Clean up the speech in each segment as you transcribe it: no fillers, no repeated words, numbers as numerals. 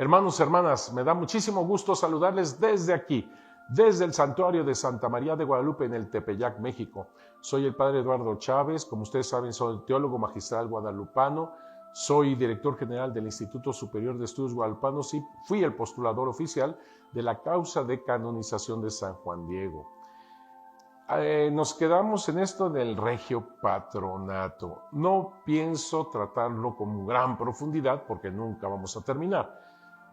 Hermanos, hermanas, me da muchísimo gusto saludarles desde aquí, desde el Santuario de Santa María de Guadalupe en el Tepeyac, México. Soy el Padre Eduardo Chávez, como ustedes saben, soy teólogo magistral guadalupano, soy director general del Instituto Superior de Estudios Guadalupanos y fui el postulador oficial de la causa de canonización de San Juan Diego. Nos quedamos en esto del Regio Patronato. No pienso tratarlo con gran profundidad porque nunca vamos a terminar.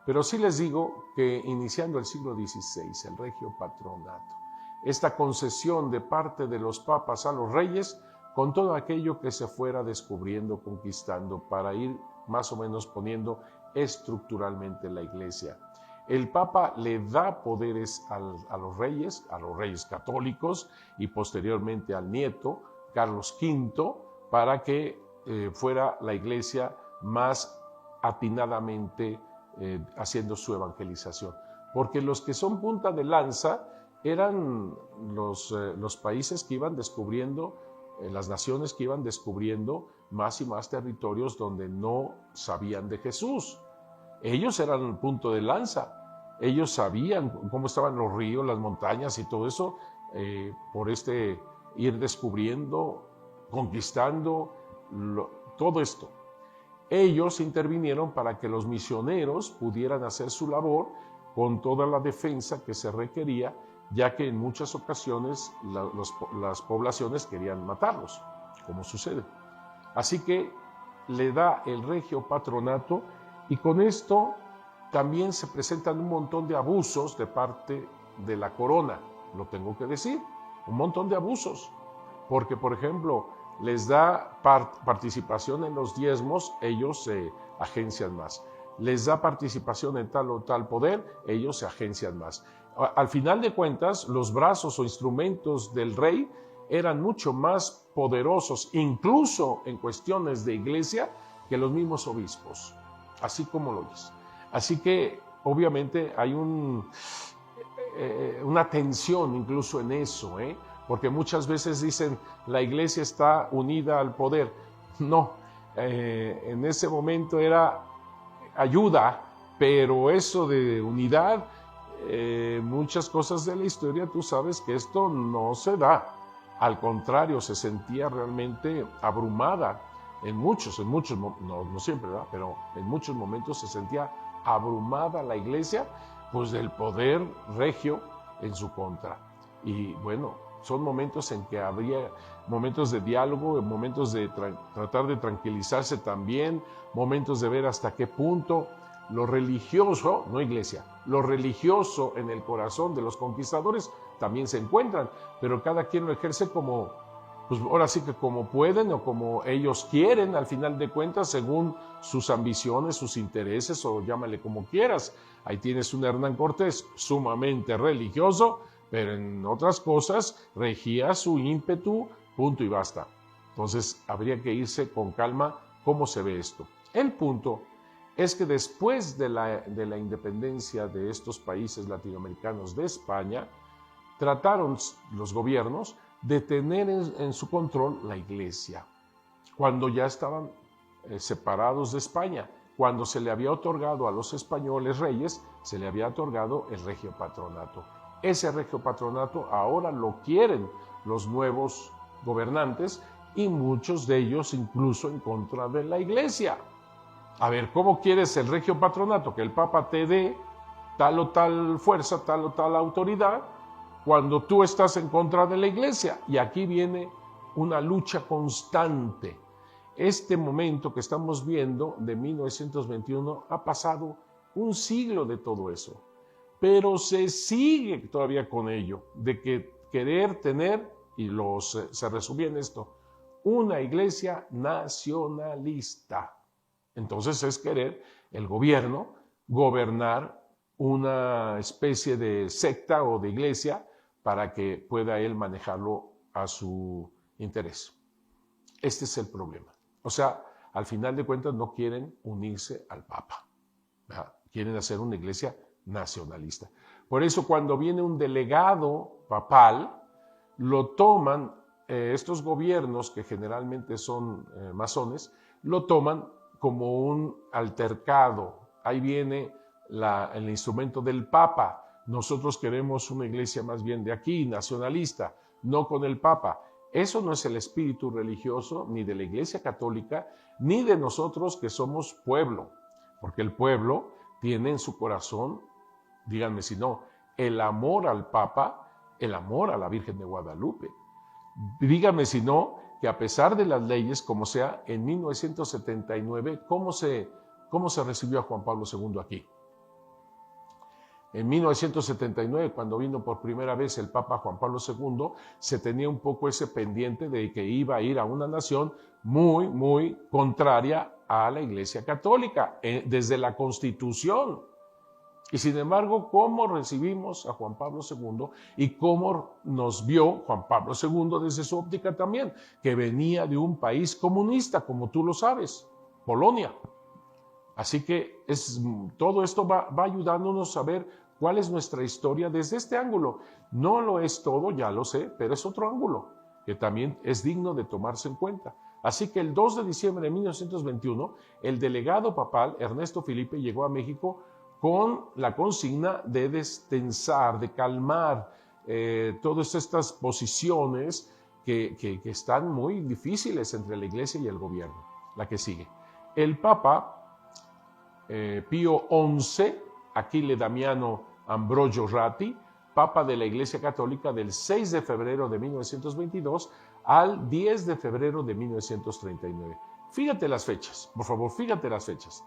Pero sí les digo que iniciando el siglo XVI, el Regio Patronato, esta concesión de parte de los papas a los reyes con todo aquello que se fuera descubriendo, conquistando, para ir más o menos poniendo estructuralmente la Iglesia. El Papa le da poderes a los reyes católicos y posteriormente al nieto, Carlos V, para que fuera la Iglesia más atinadamente haciendo su evangelización. Porque los que son punta de lanza eran los países que iban descubriendo, las naciones que iban descubriendo más y más territorios donde no sabían de Jesús. Ellos eran el punto de lanza. Ellos sabían cómo estaban los ríos, las montañas y todo eso, por ir descubriendo, conquistando todo esto. Ellos intervinieron para que los misioneros pudieran hacer su labor con toda la defensa que se requería, ya que en muchas ocasiones las poblaciones querían matarlos, como sucede. Así que le da el Regio Patronato y con esto también se presentan un montón de abusos de parte de la corona, lo tengo que decir, un montón de abusos, porque por ejemplo les da participación en los diezmos, ellos se agencian más, les da participación en tal o tal poder, ellos se agencian más. Al final de cuentas, los brazos o instrumentos del rey eran mucho más poderosos, incluso en cuestiones de iglesia, que los mismos obispos, así como lo es. Así que obviamente hay una tensión incluso en eso, porque muchas veces dicen la iglesia está unida al poder. No, en ese momento era ayuda, pero eso de unidad, muchas cosas de la historia tú sabes que esto no se da. Al contrario, se sentía realmente abrumada en muchos, no siempre, ¿verdad? Pero en muchos momentos se sentía abrumada la iglesia, pues del poder regio en su contra. Y bueno, son momentos en que habría momentos de diálogo, momentos de tratar de tranquilizarse también, momentos de ver hasta qué punto lo religioso, no iglesia, lo religioso en el corazón de los conquistadores también se encuentran, pero cada quien lo ejerce como, pues ahora sí que como pueden o como ellos quieren, al final de cuentas, según sus ambiciones, sus intereses, o llámale como quieras. Ahí tienes un Hernán Cortés sumamente religioso, pero en otras cosas regía su ímpetu, punto y basta. Entonces habría que irse con calma cómo se ve esto. El punto es que después de la independencia de estos países latinoamericanos de España, trataron los gobiernos de tener en su control la iglesia, cuando ya estaban separados de España. Cuando se le había otorgado a los españoles reyes, se le había otorgado el Regio Patronato. Ese Regio Patronato ahora lo quieren los nuevos gobernantes y muchos de ellos incluso en contra de la iglesia. A ver, ¿cómo quieres el Regio Patronato? Que el Papa te dé tal o tal fuerza, tal o tal autoridad, cuando tú estás en contra de la iglesia. Y aquí viene una lucha constante. Este momento que estamos viendo de 1921 ha pasado un siglo de todo eso, pero se sigue todavía con ello, de que querer tener, y se resumía en esto, una iglesia nacionalista. Entonces es querer el gobierno gobernar una especie de secta o de iglesia para que pueda él manejarlo a su interés. Este es el problema. O sea, al final de cuentas no quieren unirse al Papa, ¿verdad? Quieren hacer una iglesia nacionalista. Por eso cuando viene un delegado papal, lo toman estos gobiernos, que generalmente son masones, lo toman como un altercado. Ahí viene el instrumento del Papa. Nosotros queremos una iglesia más bien de aquí, nacionalista, no con el Papa. Eso no es el espíritu religioso ni de la Iglesia Católica, ni de nosotros que somos pueblo, porque el pueblo tiene en su corazón, díganme si no, el amor al Papa, el amor a la Virgen de Guadalupe. Díganme si no, que a pesar de las leyes, como sea, en 1979, ¿cómo se recibió a Juan Pablo II aquí? En 1979, cuando vino por primera vez el Papa Juan Pablo II, se tenía un poco ese pendiente de que iba a ir a una nación muy, muy contraria a la Iglesia Católica, desde la Constitución. Y sin embargo, ¿cómo recibimos a Juan Pablo II y cómo nos vio Juan Pablo II desde su óptica también? Que venía de un país comunista, como tú lo sabes, Polonia. Así que todo esto va ayudándonos a ver cuál es nuestra historia desde este ángulo. No lo es todo, ya lo sé, pero es otro ángulo que también es digno de tomarse en cuenta. Así que el 2 de diciembre de 1921, el delegado papal Ernesto Filipe llegó a México con la consigna de destensar, de calmar todas estas posiciones que están muy difíciles entre la Iglesia y el gobierno. La que sigue. El Papa Pío XI, Achille Damiano Ambrogio Ratti, Papa de la Iglesia Católica del 6 de febrero de 1922 al 10 de febrero de 1939. Fíjate las fechas, por favor, fíjate las fechas.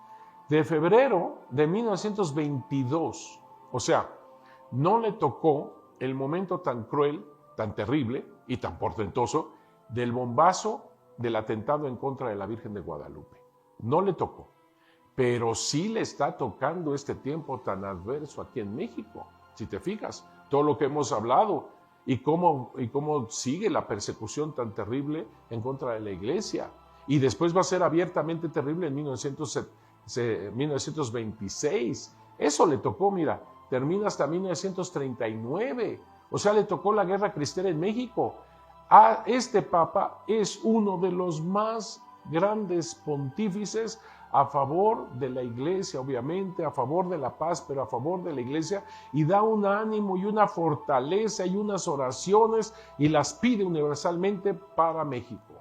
De febrero de 1922, o sea, no le tocó el momento tan cruel, tan terrible y tan portentoso del bombazo del atentado en contra de la Virgen de Guadalupe. No le tocó. Pero sí le está tocando este tiempo tan adverso aquí en México. Si te fijas, todo lo que hemos hablado y cómo sigue la persecución tan terrible en contra de la Iglesia. Y después va a ser abiertamente terrible en 1926. Eso le tocó, mira, termina hasta 1939. O sea, le tocó la guerra cristera en México. Este Papa es uno de los más grandes pontífices a favor de la Iglesia, obviamente, a favor de la paz, pero a favor de la Iglesia, y da un ánimo y una fortaleza y unas oraciones y las pide universalmente para México.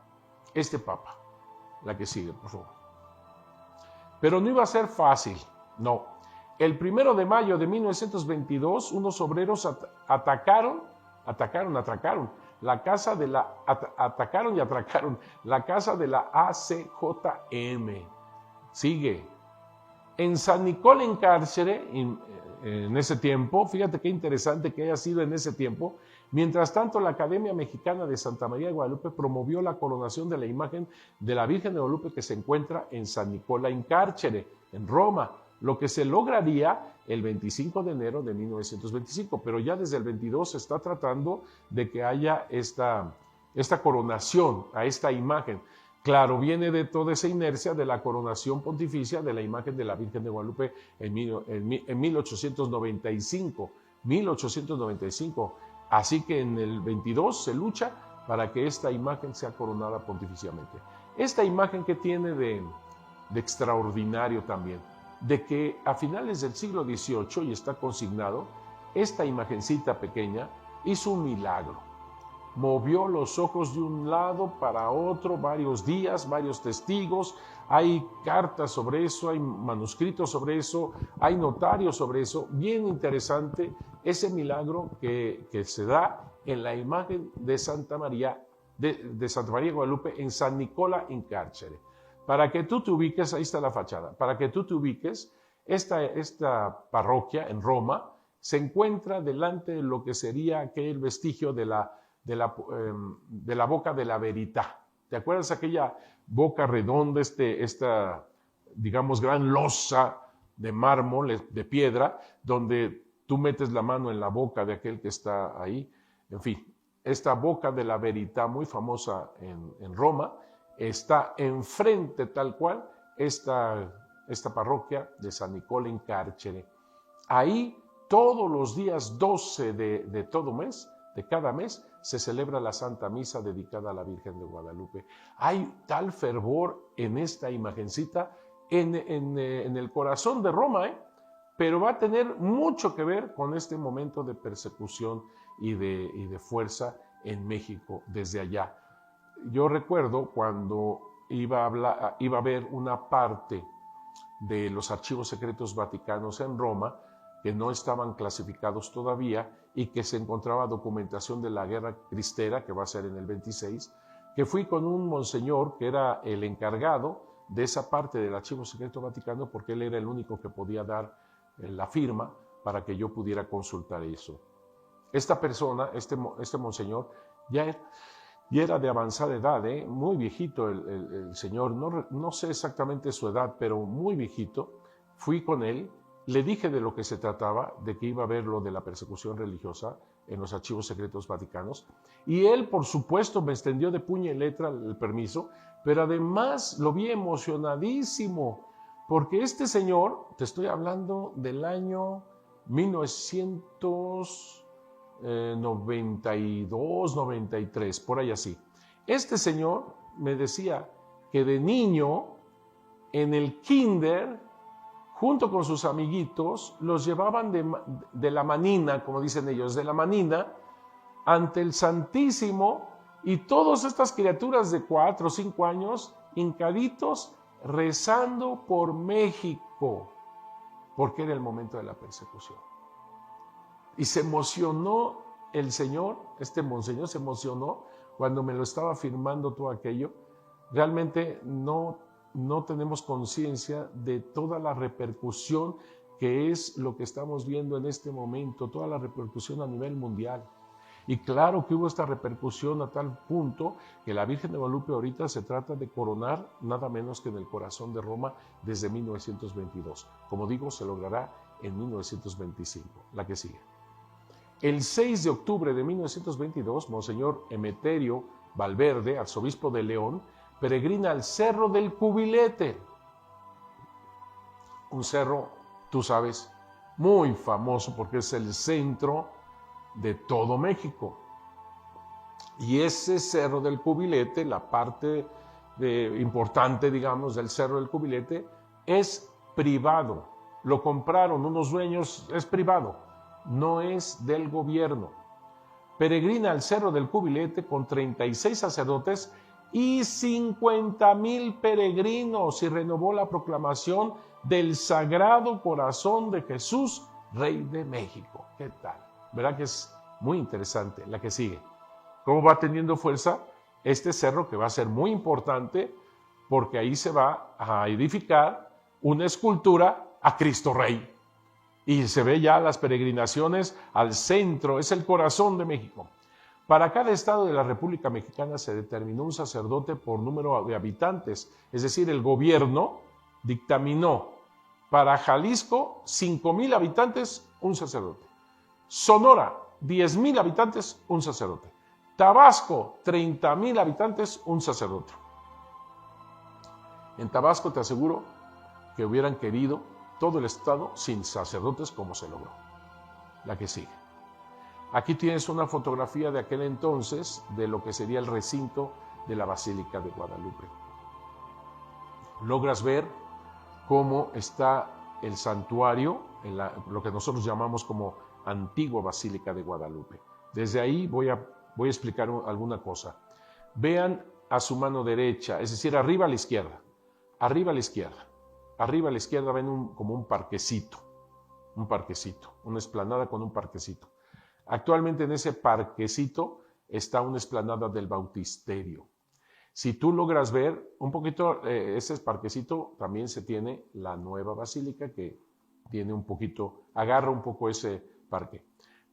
Este Papa, la que sigue, por favor. Pero no iba a ser fácil, no. El 1 de mayo de 1922, unos obreros atracaron la casa de la ACJM. Sigue. En San Nicolás en Cárcere, en ese tiempo, fíjate qué interesante que haya sido en ese tiempo, mientras tanto la Academia Mexicana de Santa María de Guadalupe promovió la coronación de la imagen de la Virgen de Guadalupe que se encuentra en San Nicolás in Carcere, en Roma, lo que se lograría el 25 de enero de 1925, pero ya desde el 22 se está tratando de que haya esta coronación a esta imagen. Claro, viene de toda esa inercia de la coronación pontificia de la imagen de la Virgen de Guadalupe en 1895. Así que en el 22 se lucha para que esta imagen sea coronada pontificiamente. Esta imagen que tiene de extraordinario también, de que a finales del siglo XVIII, y está consignado, esta imagencita pequeña hizo un milagro. Movió los ojos de un lado para otro varios días, varios testigos, hay cartas sobre eso, hay manuscritos sobre eso, hay notarios sobre eso. Bien interesante ese milagro que se da en la imagen de Santa María, de Santa María de Guadalupe en San Nicolás in Carcere. Para que tú te ubiques, ahí está la fachada, para que tú te ubiques, esta parroquia en Roma se encuentra delante de lo que sería aquel vestigio de la boca de la Verità. ¿Te acuerdas aquella boca redonda, esta, digamos, gran losa de mármol, de piedra, donde tú metes la mano en la boca de aquel que está ahí? En fin, esta boca de la Verità, muy famosa en Roma, está enfrente tal cual esta parroquia de San Nicolás in Carcere. Ahí todos los días 12 de todo mes, de cada mes, se celebra la Santa Misa dedicada a la Virgen de Guadalupe. Hay tal fervor en esta imagencita en el corazón de Roma, pero va a tener mucho que ver con este momento de persecución y de fuerza en México desde allá. Yo recuerdo cuando iba a ver una parte de los archivos secretos vaticanos en Roma, que no estaban clasificados todavía y que se encontraba documentación de la guerra cristera, que va a ser en el 26, que fui con un monseñor que era el encargado de esa parte del archivo secreto vaticano, porque él era el único que podía dar la firma para que yo pudiera consultar eso. Esta persona, este monseñor, ya era de avanzada edad, muy viejito el señor, no sé exactamente su edad, pero muy viejito. Fui con él, le dije de lo que se trataba, de que iba a ver lo de la persecución religiosa en los archivos secretos vaticanos, y él, por supuesto, me extendió de puño y letra el permiso, pero además lo vi emocionadísimo, porque este señor, te estoy hablando del año 1992, 93, por ahí así. Este señor me decía que de niño, en el kinder, junto con sus amiguitos, los llevaban de la manina, como dicen ellos, de la manina, ante el Santísimo, y todas estas criaturas de 4 o 5 años, hincaditos, rezando por México, porque era el momento de la persecución. Y se emocionó el señor, este monseñor se emocionó cuando me lo estaba firmando todo aquello. Realmente no tenemos conciencia de toda la repercusión que es lo que estamos viendo en este momento, toda la repercusión a nivel mundial. Y claro que hubo esta repercusión a tal punto que la Virgen de Guadalupe ahorita se trata de coronar nada menos que en el corazón de Roma desde 1922. Como digo, se logrará en 1925, la que sigue. El 6 de octubre de 1922, Monseñor Emeterio Valverde, arzobispo de León, peregrina al Cerro del Cubilete. Un cerro, tú sabes, muy famoso porque es el centro de todo México. Y ese Cerro del Cubilete, la parte importante, digamos, del Cerro del Cubilete, es privado. Lo compraron unos dueños, es privado, no es del gobierno. Peregrina al Cerro del Cubilete con 36 sacerdotes y 50,000 peregrinos, y renovó la proclamación del Sagrado Corazón de Jesús, Rey de México. ¿Qué tal? ¿Verdad que es muy interesante? La que sigue. ¿Cómo va teniendo fuerza este cerro, que va a ser muy importante porque ahí se va a edificar una escultura a Cristo Rey? Y se ve ya las peregrinaciones al centro, es el corazón de México. Para cada estado de la República Mexicana se determinó un sacerdote por número de habitantes, es decir, el gobierno dictaminó para Jalisco 5,000 habitantes, un sacerdote. Sonora, 10,000 habitantes, un sacerdote. Tabasco, 30,000 habitantes, un sacerdote. En Tabasco te aseguro que hubieran querido todo el estado sin sacerdotes, como se logró. La que sigue. Aquí tienes una fotografía de aquel entonces de lo que sería el recinto de la Basílica de Guadalupe. Logras ver cómo está el santuario, lo que nosotros llamamos como antigua Basílica de Guadalupe. Desde ahí voy a explicar alguna cosa. Vean a su mano derecha, es decir, arriba a la izquierda. Arriba a la izquierda. Arriba a la izquierda ven como un parquecito, una explanada con un parquecito. Actualmente en ese parquecito está una explanada del Bautisterio. Si tú logras ver un poquito ese parquecito, también se tiene la nueva basílica que tiene un poquito, agarra un poco ese parque.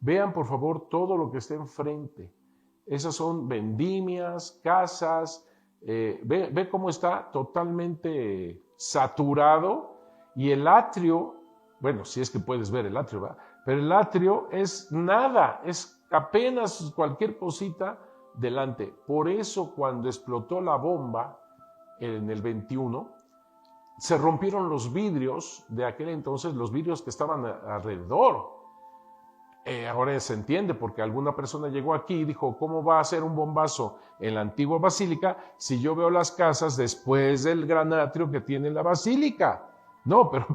Vean por favor todo lo que está enfrente. Esas son vendimias, casas. Ve cómo está totalmente saturado, y el atrio, bueno, si es que puedes ver el atrio, ¿verdad? Pero el atrio es nada, es apenas cualquier cosita delante. Por eso cuando explotó la bomba en el 21, se rompieron los vidrios de aquel entonces, los vidrios que estaban alrededor. Ahora se entiende, porque alguna persona llegó aquí y dijo, ¿cómo va a ser un bombazo en la antigua basílica si yo veo las casas después del gran atrio que tiene la basílica? No, pero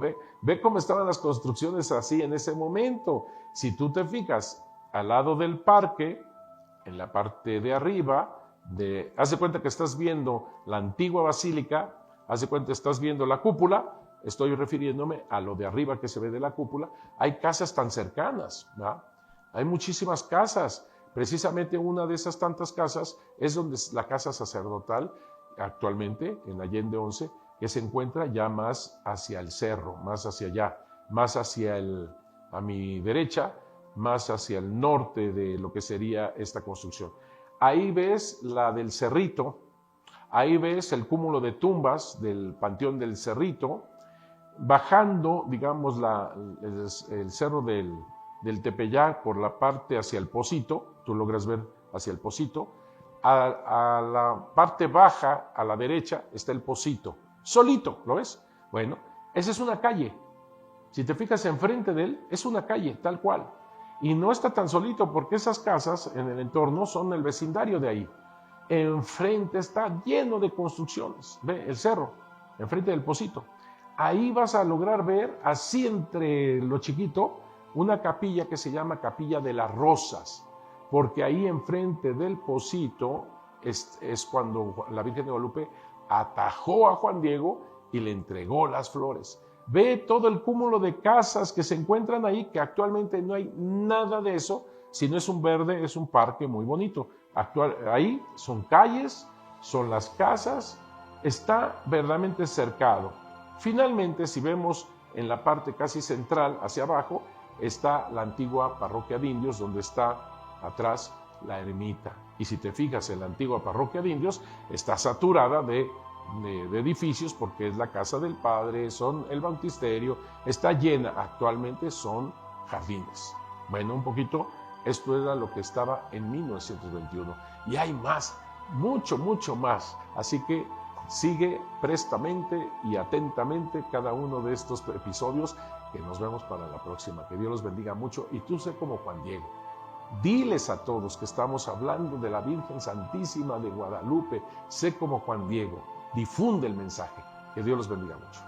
ve cómo estaban las construcciones así en ese momento. Si tú te fijas al lado del parque, en la parte de arriba, haz de cuenta que estás viendo la antigua basílica, haz de cuenta que estás viendo la cúpula, estoy refiriéndome a lo de arriba que se ve de la cúpula, hay casas tan cercanas, ¿verdad? Hay muchísimas casas. Precisamente una de esas tantas casas es donde es la casa sacerdotal actualmente en Allende 11, que se encuentra ya más hacia el cerro, más hacia allá, más hacia a mi derecha, más hacia el norte de lo que sería esta construcción. Ahí ves la del Cerrito, ahí ves el cúmulo de tumbas del Panteón del Cerrito, bajando, digamos, el cerro del Tepeyac por la parte hacia el Pocito, tú logras ver hacia el Pocito, a la parte baja, a la derecha, está el Pocito, solito, ¿lo ves? Bueno, esa es una calle. Si te fijas enfrente de él, es una calle, tal cual. Y no está tan solito porque esas casas en el entorno son el vecindario de ahí. Enfrente está lleno de construcciones. Ve el cerro, enfrente del Pocito. Ahí vas a lograr ver, así entre lo chiquito, una capilla que se llama Capilla de las Rosas, porque ahí enfrente del Pocito es cuando la Virgen de Guadalupe atajó a Juan Diego y le entregó las flores. Ve todo el cúmulo de casas que se encuentran ahí, que actualmente no hay nada de eso, sino es un verde, es un parque muy bonito. Ahí son calles, son las casas, está verdaderamente cercado. Finalmente, si vemos en la parte casi central, hacia abajo, está la antigua parroquia de indios, donde está atrás la ermita. Y si te fijas en la antigua parroquia de indios, está saturada de edificios porque es la casa del padre, son el bautisterio, está llena, actualmente son jardines. Bueno, un poquito, esto era lo que estaba en 1921. Y hay más, mucho, mucho más. Así que sigue prestamente y atentamente cada uno de estos episodios, que nos vemos para la próxima. Que Dios los bendiga mucho y tú sé como Juan Diego. Diles a todos que estamos hablando de la Virgen Santísima de Guadalupe. Sé como Juan Diego. Difunde el mensaje. Que Dios los bendiga mucho.